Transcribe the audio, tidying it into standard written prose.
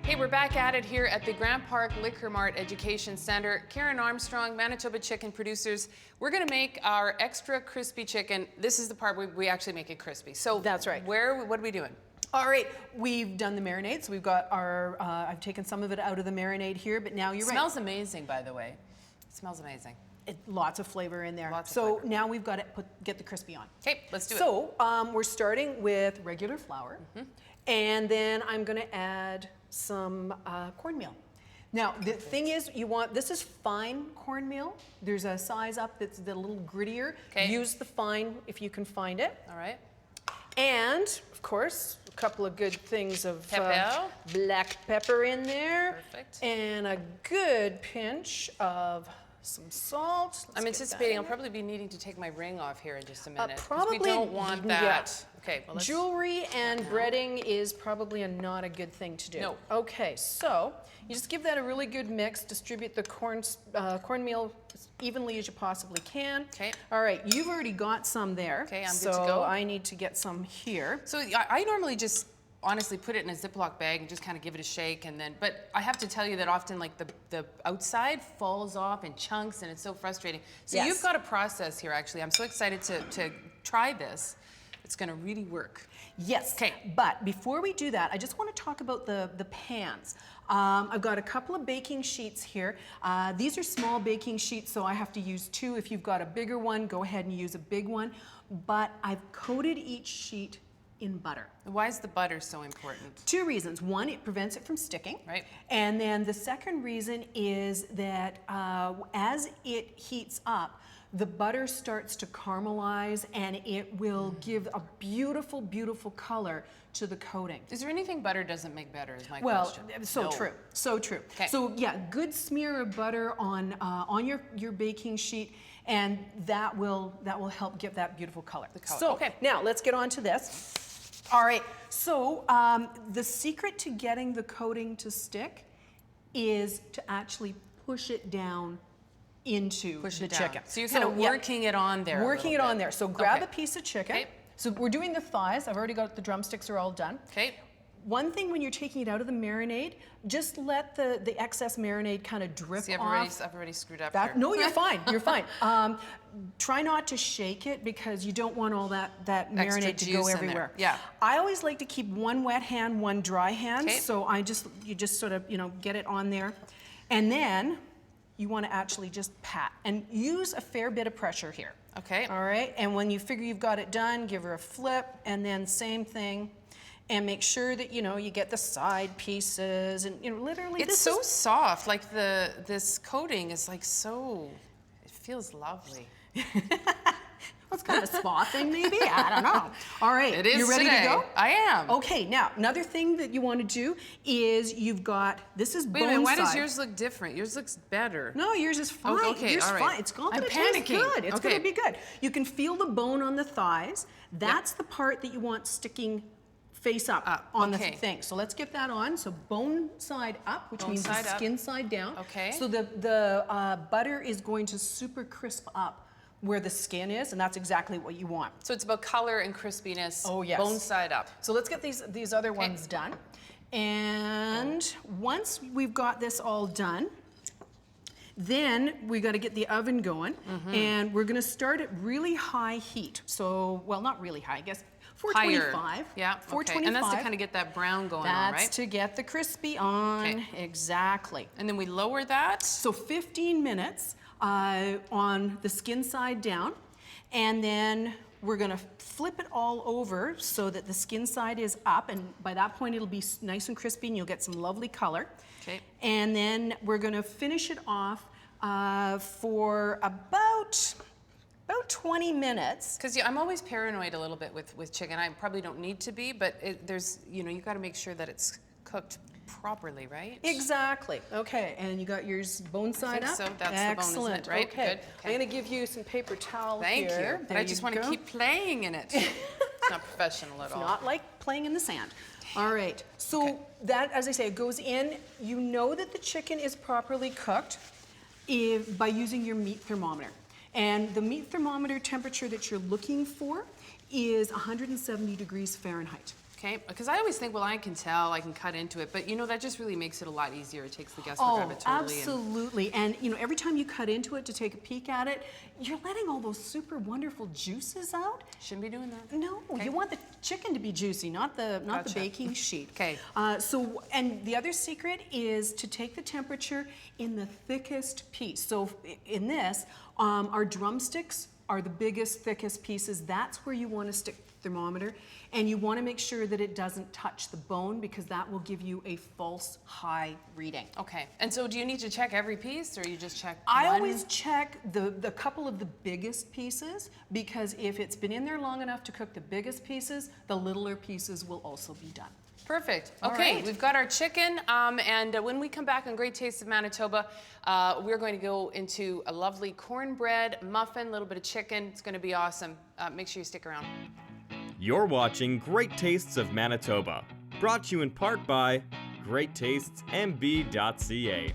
Hey, we're back at it here at the Grant Park Liquor Mart Education Center. Karen Armstrong, Manitoba chicken producers. We're going to make our extra crispy chicken. This is the part where we actually make it crispy. So that's right. What are we doing? All right, we've done the marinade. So we've got our, I've taken some of it out of the marinade here, but now you're right. It smells amazing, by the way. It smells amazing. Lots of flavor in there. Lots of so flavor. Now we've got to get the crispy on. Okay, let's do it. So we're starting with regular flour, and then I'm going to add some cornmeal. Now the thing is, this is fine cornmeal. There's a size up that's a little grittier. Okay. Use the fine if you can find it. All right. And of course, a couple of good things of black pepper in there. Perfect. And a good pinch of some salt. I'm anticipating I'll probably be needing to take my ring off here in just a minute. Probably. We don't want that. Yeah. Okay. Well, jewelry and breading is probably not a good thing to do. No. Okay, so you just give that a really good mix. Distribute the cornmeal as evenly as you possibly can. Okay. All right, you've already got some there. Okay, I'm so good to go. I need to get some here. So I normally just honestly put it in a Ziploc bag and just kind of give it a shake, and then, but I have to tell you that often like the outside falls off in chunks and it's so frustrating. So Yes. You've got a process here actually. I'm so excited to try this. It's gonna really work. Yes. Okay. But before we do that, I just want to talk about the pans. I've got a couple of baking sheets here. These are small baking sheets, so I have to use two. If you've got a bigger one, go ahead and use a big one. But I've coated each sheet in butter. Why is the butter so important? Two reasons. One, it prevents it from sticking. Right. And then the second reason is that as it heats up, the butter starts to caramelize and it will give a beautiful, beautiful color to the coating. Is there anything butter doesn't make better is my Well, question. so No. true, so true. Okay. So yeah, good smear of butter on your baking sheet, and that will help give that beautiful color. The color. So Okay. now let's get on to this. All right, so the secret to getting the coating to stick is to actually push it down into the chicken. So you're kind of working it on there. Working it on there. So grab Okay. a piece of chicken. Okay. So we're doing the thighs. I've already got the drumsticks are all done. Okay. One thing when you're taking it out of the marinade, just let the excess marinade kind of drip See, I've off. already screwed up That, here. no, you're fine. You're fine. Try not to shake it because you don't want all that Extra marinade to juice go in there. everywhere. Yeah. I always like to keep one wet hand, one dry hand. Okay. So you just sort of get it on there, and then you want to actually just pat and use a fair bit of pressure here. Okay. All right. And when you figure you've got it done, give her a flip, and then same thing. And make sure that you get the side pieces, and literally. It's so soft. Like this coating is like so. It feels lovely. Well, it's kind of a spa thing, maybe. I don't know. All right, It is you ready today. to go? I am. Okay. Now, another thing that you want to do is you've got this is Wait a bone minute. Why does side. yours look different? Yours looks better. No, yours is fine. okay, Yours all right. fine. It's all I'm going to taste panicking. good. It's Okay. going to be good. You can feel the bone on the thighs. That's the part that you want sticking face up on okay. the thing. So let's get that on. So bone side up, which Bone means side the up. skin side down. Okay. So the butter is going to super crisp up where the skin is, and that's exactly what you want. So it's about color and crispiness. Oh, yes. Bone side up. So let's get these other ones done. And once we've got this all done, then we got to get the oven going, and we're going to start at really high heat. So, well, not really high, I guess. 425. Higher. Yeah. 425. Okay. And that's to kind of get that brown going on, right? That's to get the crispy on. Okay. Exactly. And then we lower that. So 15 minutes on the skin side down, and then we're going to flip it all over so that the skin side is up, and by that point it'll be nice and crispy and you'll get some lovely color. Okay. And then we're going to finish it off for about 20 minutes. Because I'm always paranoid a little bit with chicken. I probably don't need to be, but there's you got to make sure that it's cooked properly, right? Exactly. Okay, and you got yours bone side up? So that's excellent. the bone, isn't it? Right? Okay. Good. I'm going to give you some paper towel Thank here. you. But There I just want to go. keep playing in it. It's not professional at all. Not like playing in the sand. All right. So that, as I say, goes in. You know that the chicken is properly cooked by using your meat thermometer. And the meat thermometer temperature that you're looking for is 170 degrees Fahrenheit. Okay, because I always think, well, I can tell, I can cut into it, but you know, that just really makes it a lot easier. It takes the guesswork out of it totally. Absolutely. And you know, every time you cut into it to take a peek at it, you're letting all those super wonderful juices out. Shouldn't be doing that. No, Okay. you want the chicken to be juicy, not the Gotcha. baking sheet. Okay. And the other secret is to take the temperature in the thickest piece. So in this, our drumsticks are the biggest, thickest pieces. That's where you want to stick the thermometer, and you want to make sure that it doesn't touch the bone, because that will give you a false high reading. Okay, and so do you need to check every piece, or you just check I one? always check the couple of the biggest pieces, because if it's been in there long enough to cook the biggest pieces, the littler pieces will also be done. Perfect. All Okay, right. we've got our chicken, and when we come back on Great Tastes of Manitoba, we're going to go into a lovely cornbread muffin, a little bit of chicken. It's going to be awesome. Make sure you stick around. You're watching Great Tastes of Manitoba, brought to you in part by GreatTastesMB.ca.